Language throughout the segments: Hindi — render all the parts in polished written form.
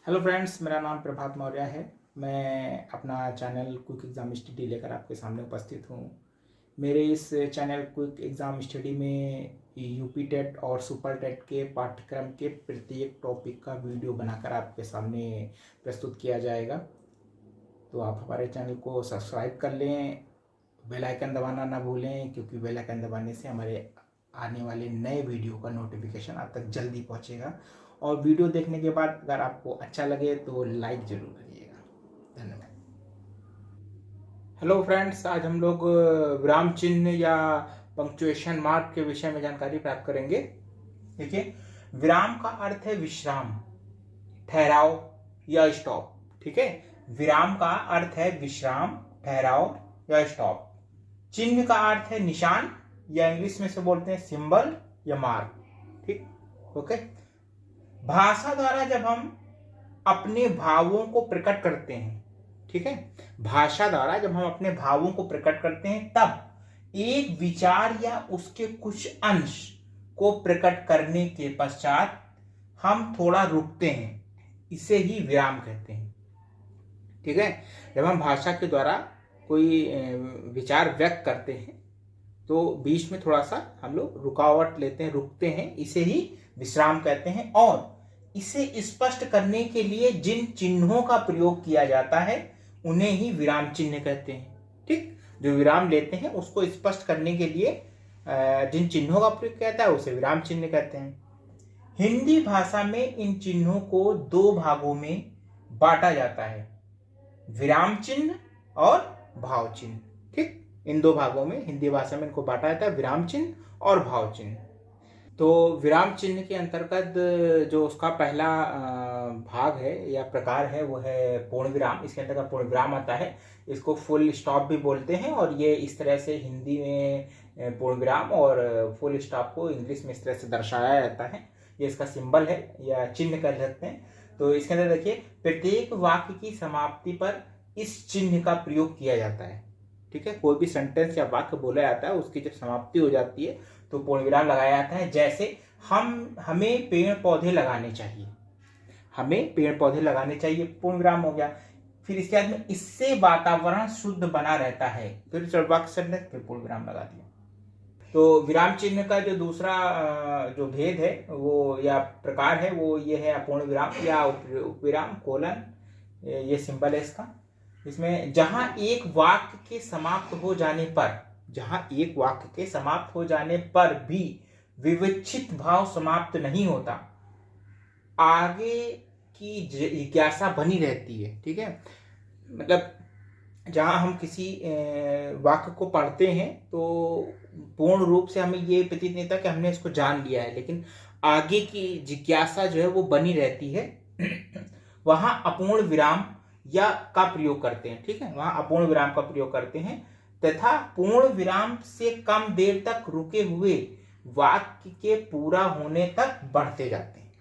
हेलो फ्रेंड्स, मेरा नाम प्रभात मौर्य है। मैं अपना चैनल क्विक एग्ज़ाम स्टडी लेकर आपके सामने उपस्थित हूँ। मेरे इस चैनल क्विक एग्ज़ाम स्टडी में यूपी टेट और सुपर टेट के पाठ्यक्रम के प्रत्येक टॉपिक का वीडियो बनाकर आपके सामने प्रस्तुत किया जाएगा। तो आप हमारे चैनल को सब्सक्राइब कर लें, बेल आइकन दबाना ना भूलें, क्योंकि बेल आइकन दबाने से हमारे आने वाले नए वीडियो का नोटिफिकेशन आप तक जल्दी पहुंचेगा। और वीडियो देखने के बाद अगर आपको अच्छा लगे तो लाइक जरूर करिएगा। धन्यवाद। हेलो फ्रेंड्स, आज हम लोग विराम चिन्ह या पंक्चुएशन मार्क के विषय में जानकारी प्राप्त करेंगे। देखिए, विराम का अर्थ है विश्राम, ठहराव या स्टॉप। ठीक है, विराम का अर्थ है विश्राम, ठहराव या स्टॉप। चिन्ह का अर्थ है निशान या इंग्लिश में से बोलते हैं सिंबल या मार्क। ठीक, ओके। भाषा द्वारा जब हम अपने भावों को प्रकट करते हैं, ठीक है, भाषा द्वारा जब हम अपने भावों को प्रकट करते हैं तब एक विचार या उसके कुछ अंश को प्रकट करने के पश्चात हम थोड़ा रुकते हैं, इसे ही विराम कहते हैं। ठीक है, जब हम भाषा के द्वारा कोई विचार व्यक्त करते हैं तो बीच में थोड़ा सा हम लोग रुकावट लेते हैं, रुकते हैं, इसे ही विश्राम कहते हैं। और इसे स्पष्ट करने के लिए जिन चिन्हों का प्रयोग किया जाता है उन्हें ही विराम चिन्ह कहते हैं। ठीक, जो विराम लेते हैं उसको स्पष्ट करने के लिए जिन चिन्हों का प्रयोग किया जाता है उसे विराम चिन्ह कहते हैं। हिंदी भाषा में इन चिन्हों को दो भागों में बांटा जाता है, विराम चिन्ह और भाव चिन्ह। ठीक, इन दो भागों में हिंदी भाषा में इनको बांटा जाता है, विराम चिन्ह और भाव चिन्ह। तो विराम चिन्ह के अंतर्गत जो उसका पहला भाग है या प्रकार है वो है पूर्ण विराम। इसके अंतर्गत पूर्ण विराम आता है, इसको फुल स्टॉप भी बोलते हैं। और ये इस तरह से हिंदी में पूर्ण विराम और फुल स्टॉप को इंग्लिश में इस तरह से दर्शाया जाता है। ये इसका सिंबल है या चिन्ह कह सकते हैं। तो इसके अंदर देखिए, प्रत्येक वाक्य की समाप्ति पर इस चिन्ह का प्रयोग किया जाता है। ठीक है, कोई भी सेंटेंस या वाक्य बोला जाता है उसकी जब समाप्ति हो जाती है तो पूर्ण विराम लगाया जाता है। जैसे हमें पेड़ पौधे लगाने चाहिए, हमें पेड़ पौधे लगाने चाहिए, पूर्ण विराम हो गया। फिर इसके बाद में इससे वातावरण शुद्ध बना रहता है, फिर वाक्य सेंटेंस, फिर पूर्ण विराम लगा दिया। तो विराम चिन्ह का जो दूसरा जो भेद है वो या प्रकार है वो ये है अपूर्ण विराम या उपविराम, कोलन, ये सिंबल है इसका। इसमें जहां एक वाक्य के समाप्त हो जाने पर, जहां एक वाक्य के समाप्त हो जाने पर भी विवक्षित भाव समाप्त नहीं होता, आगे की जिज्ञासा बनी रहती है। ठीक है, मतलब जहां हम किसी वाक्य को पढ़ते हैं तो पूर्ण रूप से हमें ये प्रतीत नहीं था कि हमने इसको जान लिया है, लेकिन आगे की जिज्ञासा जो है वो बनी रहती है, वहां अपूर्ण विराम या का प्रयोग करते हैं। ठीक है, वहां अपूर्ण विराम का प्रयोग करते हैं तथा पूर्ण विराम से कम देर तक रुके हुए वाक्य के पूरा होने तक बढ़ते जाते हैं।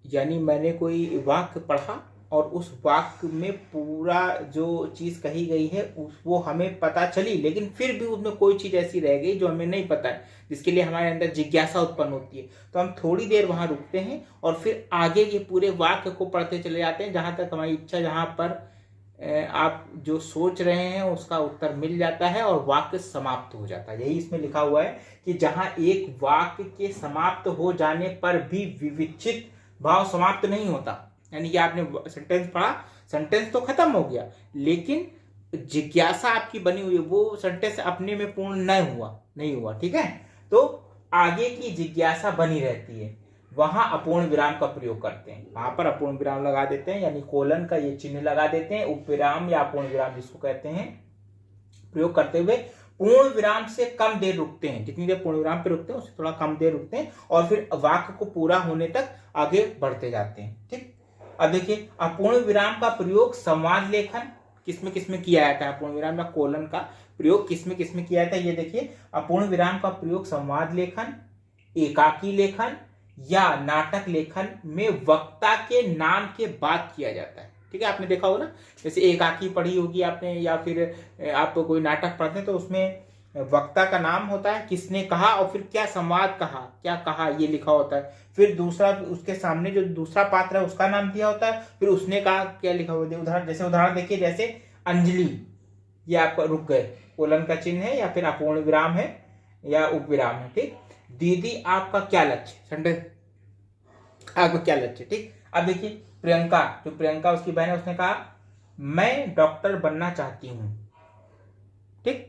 यानी मैंने कोई वाक्य पढ़ा और उस वाक्य में पूरा जो चीज कही गई है वो हमें पता चली, लेकिन फिर भी उसमें कोई चीज ऐसी रह गई जो हमें नहीं पता है, जिसके लिए हमारे अंदर जिज्ञासा उत्पन्न होती है। तो हम थोड़ी देर वहां रुकते हैं और फिर आगे के पूरे वाक्य को पढ़ते चले जाते हैं, जहां तक हमारी इच्छा, जहां पर आप जो सोच रहे हैं उसका उत्तर मिल जाता है और वाक्य समाप्त हो जाता है। यही इसमें लिखा हुआ है कि जहां एक वाक्य के समाप्त हो जाने पर भी विवक्षित भाव समाप्त नहीं होता, यानी कि आपने सेंटेंस पढ़ा, सेंटेंस तो खत्म हो गया लेकिन जिज्ञासा आपकी बनी हुई है, वो सेंटेंस अपने में पूर्ण नहीं हुआ। ठीक है, तो आगे की जिज्ञासा बनी रहती है, वहां अपूर्ण विराम का प्रयोग करते हैं, वहां पर अपूर्ण विराम लगा देते हैं, यानी कोलन का ये चिन्ह लगा देते हैं। उपविराम या अपूर्ण विराम जिसको कहते हैं, प्रयोग करते हुए पूर्ण विराम से कम देर रुकते हैं, जितनी देर पूर्ण विराम पे रुकते हैं उससे थोड़ा कम देर रुकते हैं और फिर वाक्य को पूरा होने तक आगे बढ़ते जाते हैं। ठीक, अब देखिए, अपूर्ण विराम का प्रयोग संवाद लेखन किसमें किसमें किया जाता है, अपूर्ण विराम या कोलन का प्रयोग किसमें किसमें किया जाता है। ये देखिए, अपूर्ण विराम का प्रयोग संवाद लेखन, एकाकी लेखन या नाटक लेखन में वक्ता के नाम के बाद किया जाता है। ठीक है, आपने देखा होगा ना, जैसे एकाकी पढ़ी होगी आपने, या फिर आप कोई नाटक पढ़ते हैं तो उसमें वक्ता का नाम होता है, किसने कहा और फिर क्या संवाद कहा, क्या कहा ये लिखा होता है। फिर दूसरा, उसके सामने जो दूसरा पात्र है उसका नाम दिया होता है, फिर उसने कहा क्या लिखा होता है। उदाहरण देखिए, जैसे अंजलि, ये आपका रुक गए, कोलन का चिन्ह है या फिर अपूर्ण विराम है या उपविराम है, ठीक। दीदी आपका क्या लक्ष्य, सेंटेंस आपका क्या लक्ष्य, ठीक। अब देखिए प्रियंका, जो प्रियंका उसकी बहन है, उसने कहा मैं डॉक्टर बनना चाहती हूँ, ठीक।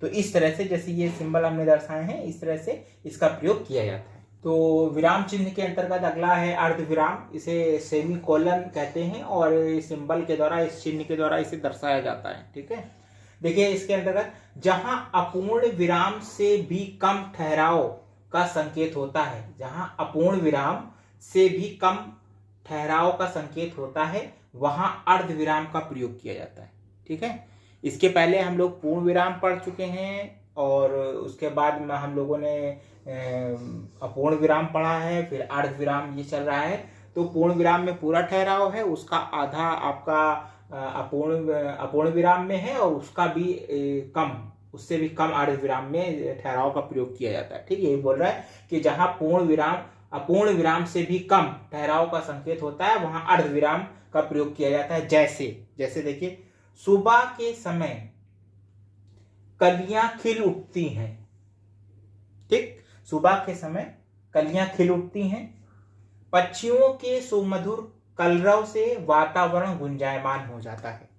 तो इस तरह से जैसे ये सिंबल हमने दर्शाए हैं, इस तरह से इसका प्रयोग किया जाता है। तो विराम चिन्ह के अंतर्गत अगला है अर्धविराम, इसे सेमी कोलन कहते हैं और सिंबल के द्वारा, इस चिन्ह के द्वारा इसे दर्शाया जाता है, ठीक है। देखिए इसके अंतर्गत जहां अपूर्ण विराम से भी कम ठहराव का संकेत होता है, जहां अपूर्ण विराम से भी कम ठहराव का संकेत होता है, वहां अर्धविराम का प्रयोग किया जाता है, ठीक है। इसके पहले हम लोग पूर्ण विराम पढ़ चुके हैं और उसके बाद में हम लोगों ने अपूर्ण विराम पढ़ा है, फिर अर्ध विराम ये चल रहा है। तो पूर्ण विराम में पूरा ठहराव है, उसका आधा आपका अपूर्ण विराम में है और उसका भी उससे भी कम अर्ध विराम में ठहराव का प्रयोग किया जाता है, ठीक है। यही बोल रहा है कि जहां पूर्ण विराम अपूर्ण विराम से भी कम ठहराव का संकेत होता है, वहां अर्ध विराम का प्रयोग किया जाता है। जैसे देखिए, सुबह के समय कलियां खिल उठती हैं, ठीक। सुबह के समय कलियां खिल उठती हैं, पक्षियों के सुमधुर कलरव से वातावरण गुंजायमान हो जाता है,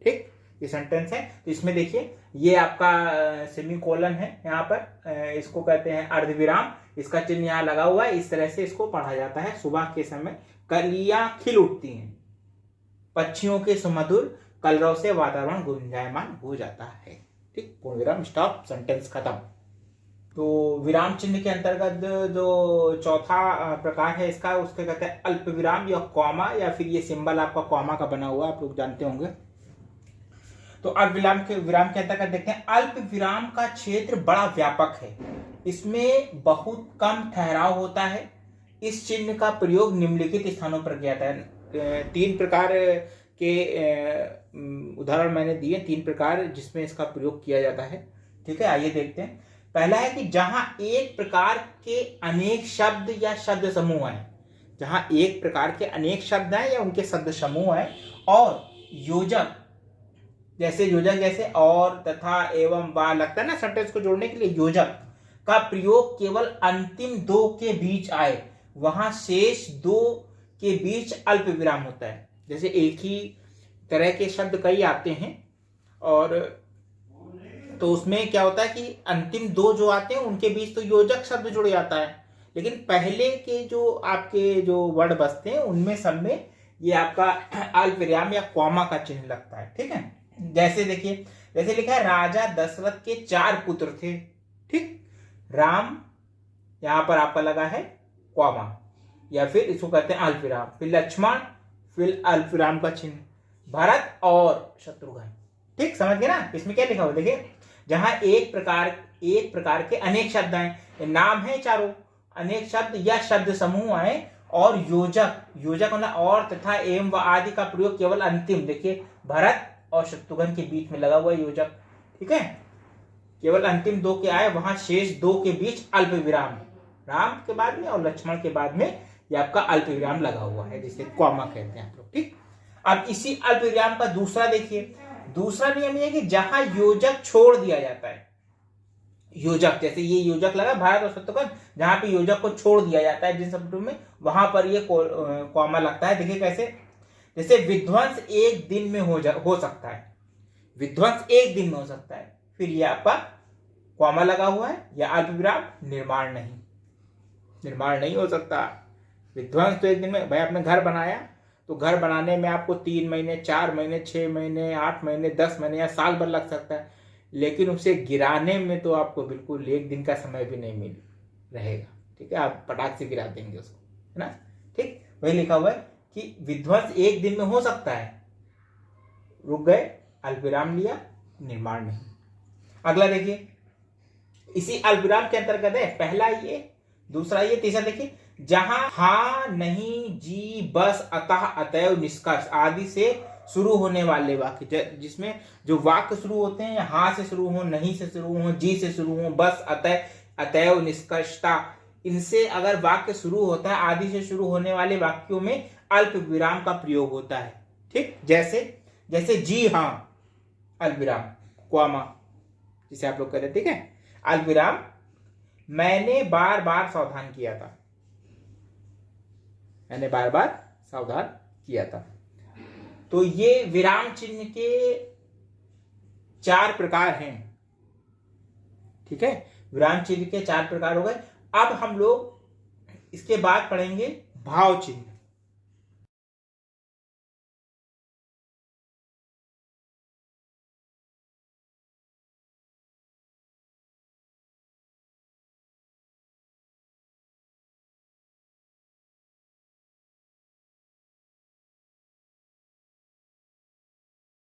ठीक। ये सेंटेंस है। तो इसमें देखिए ये आपका सेमीकोलन है, यहाँ पर इसको कहते हैं अर्धविराम, इसका चिन्ह यहाँ लगा हुआ है। इस तरह से इसको पढ़ा जाता है, सुबह के समय कलियां खिल उठती हैं, पक्षियों के सुमधुर कलरव से वातावरण गुंजायमान हो जाता है, ठीक। पूर्ण विराम, स्टॉप, सेंटेंस खत्म। तो विराम चिन्ह के अंतर्गत जो चौथा प्रकार है इसका, उसके कहते हैं अल्प विराम या कॉमा, या फिर ये सिंबल आपका कॉमा का बना हुआ, आप लोग जानते होंगे। तो अल्प विराम के अंतर्गत देखते हैं, अल्प विराम का क्षेत्र बड़ा व्यापक है, इसमें बहुत कम ठहराव होता है। इस चिन्ह का प्रयोग निम्नलिखित स्थानों पर किया जाता है। 3 प्रकार के उदाहरण मैंने दिए, 3 प्रकार जिसमें इसका प्रयोग किया जाता है, ठीक है। आइए देखते हैं। पहला है कि जहां एक प्रकार के अनेक शब्द या शब्द समूह हैं, जहां एक प्रकार के अनेक शब्द हैं या उनके शब्द समूह हैं, और योजक जैसे और, तथा, एवं, वा लगता है ना सेंटेंस को जोड़ने के लिए, योजक का प्रयोग केवल अंतिम 2 के बीच आए, वहां शेष 2 के बीच अल्प विराम होता है। जैसे एक ही तरह के शब्द कई आते हैं, और तो उसमें क्या होता है कि अंतिम 2 जो आते हैं उनके बीच तो योजक शब्द जुड़ जाता है, लेकिन पहले के जो आपके जो वर्ड बचते हैं उनमें सब में ये आपका अल्प विराम या कॉमा का चिन्ह लगता है, ठीक है। जैसे देखिए, जैसे लिखा है राजा दशरथ के 4 पुत्र थे, ठीक। राम यहां पर आपका लगा है कॉमा, या फिर इसको कहते हैं अल्प विराम, फिर लक्ष्मण, फिर अल्प विराम का चिन्ह, भरत और शत्रुघ्न, ठीक। समझ गए ना। इसमें क्या लिखा हुआ देखिए, जहां एक प्रकार के अनेक शब्द हैं, नाम है चारों, अनेक शब्द या शब्द समूह आए, और योजक मतलब और, तथा, एवं, व आदि का प्रयोग केवल अंतिम, देखिए भरत और शत्रुघ्न के बीच में लगा हुआ योजक, ठीक है। केवल अंतिम 2 के आए, वहां शेष 2 के बीच अल्प विराम, राम के बाद में और लक्ष्मण के बाद में ये आपका अल्प विराम लगा हुआ है, जिसे कॉमा कहते हैं आप लोग, ठीक। अब इसी अल्प विराम का दूसरा देखिए, दूसरा नियम यह है कि जहां योजक छोड़ दिया जाता है, योजक जैसे ये योजक लगा भरत और शत्रुघ्न, जहां पे योजक को छोड़ दिया जाता है जिन शब्दों में, वहां पर ये कॉमा लगता है। देखिए कैसे, जैसे विध्वंस एक दिन में हो सकता है, विध्वंस एक दिन में हो सकता है, फिर ये आपका कॉमा लगा हुआ है, या अल्प विराम, निर्माण नहीं हो सकता। विध्वंस तो एक दिन में, भाई आपने घर बनाया तो घर बनाने में आपको 3 महीने, 4 महीने, 6 महीने, 8 महीने, 10 महीने या साल भर लग सकता है, लेकिन उसे गिराने में तो आपको बिल्कुल 1 दिन का समय भी नहीं मिल रहेगा, ठीक है। आप पटाख से गिरा देंगे उसको, है ना, ठीक। वही लिखा हुआ है कि विध्वंस 1 दिन में हो सकता है, रुक गए, अल्पविराम लिया, निर्माण नहीं। अगला देखिए, इसी अल्पविराम के अंतर्गत है, पहला ये, दूसरा ये, तीसरा देखिए, जहां हाँ, नहीं, जी, बस, अतः, अतएव, निष्कर्ष आदि से शुरू होने वाले वाक्य, जिसमें जो वाक्य शुरू होते हैं हाँ से शुरू हो, नहीं से शुरू हो, जी से शुरू हो, बस, अतः, अतएव, निष्कर्षता, इनसे अगर वाक्य शुरू होता है, आदि से शुरू होने वाले वाक्यों में अल्प विराम का प्रयोग होता है। ठीक, जैसे जी हाँ, अल्प विराम, क्वामा, जिसे आप लोग कहते हैं। ठीक है, अल्प विराम, मैंने बार बार सावधान किया था, मैंने बार बार सावधान किया था। तो ये विराम चिन्ह के 4 प्रकार हैं। ठीक है, विराम चिन्ह के 4 प्रकार हो गए। अब हम लोग इसके बाद पढ़ेंगे भाव चिन्ह।